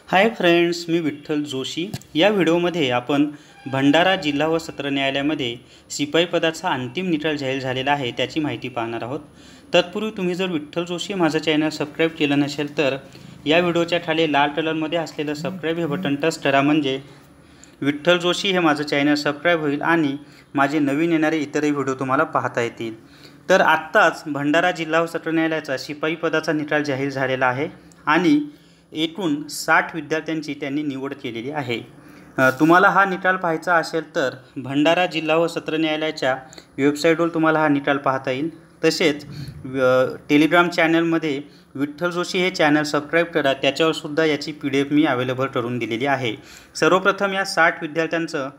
Hi friends, मी विठ्ठल जोशी। या व्हिडिओमध्ये आपण भंडारा जिल्हा व सत्र न्यायालयामध्ये शिपाई पदाचा अंतिम निकाल जाहीर झालेला आहे त्याची माहिती पाहणार आहोत। तत्पूर्वी तुम्ही जर विठ्ठल जोशी माझं चॅनल सबस्क्राइब केलं नसेल तर या व्हिडिओच्या खाली लाल कलरमध्ये असलेलं सबस्क्राइब हे बटन टच करा, म्हणजे विठ्ठल जोशी हे माझं चॅनल सबस्क्राइब होईल आणि माझे नवीन येणारे इतरही व्हिडिओ तुम्हाला पाहता येतील। तर आत्ताच भंडारा जिल्हा व सत्र न्यायालयाचा शिपाई पदाचा निकाल जाहीर झालेला आहे आणि एकूण 60 विद्यार्थ्यांची त्यांनी निवड केलेली आहे। तुम्हाला हा निकाल पाहायचा असेल तर भंडारा जिल्हा व सत्र न्यायालयाच्या वेबसाईटवर तुम्हाला हा निकाल पाहता येईल। तसेच टेलिग्राम चॅनलमध्ये विठ्ठल जोशी हे चॅनल सबस्क्राइब करा, त्याच्यावर सुद्धा याची PDF मी अवेलेबल करून दिलेली आहे। सर्वप्रथम या 60 विद्यार्थ्यांचं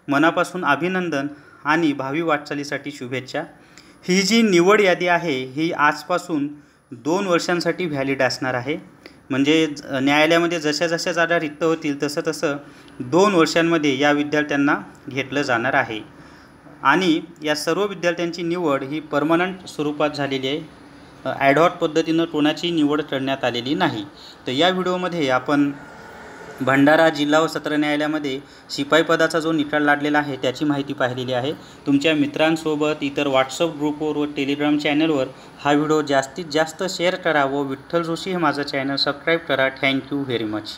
मनापासून अभिनंदन आणि भावी वाटचालीसाठी शुभेच्छा। ही जी निवड यादी आहे ही आजपासून 2 वर्षांसाठी व्हॅलिड असणार आहे, म्हणजे न्यायालयामध्ये जशा जशा जागा रिक्त होतील तसं 2 वर्षांमध्ये या विद्यार्थ्यांना घेतलं जाणार आहे आणि या सर्व विद्यार्थ्यांची निवड ही परमनंट स्वरूपात झालेली आहे। ॲडहॉक पद्धतीनं कोणाची निवड करण्यात आलेली नाही। तर या व्हिडिओमध्ये आपण भंडारा जिल्हा व सत्र न्यायालयामध्ये शिपाई पदाचा जो निकाल लागलेला आहे त्याची माहिती पाहिलेली आहे। तुमच्या मित्रांसोबत इतर व्हॉट्सअप ग्रुपवर व टेलिग्राम चॅनलवर हा व्हिडिओ जास्तीत जास्त शेअर करा व विठ्ठल जोशी हे माझं चॅनल सबस्क्राइब करा। Thank you very much.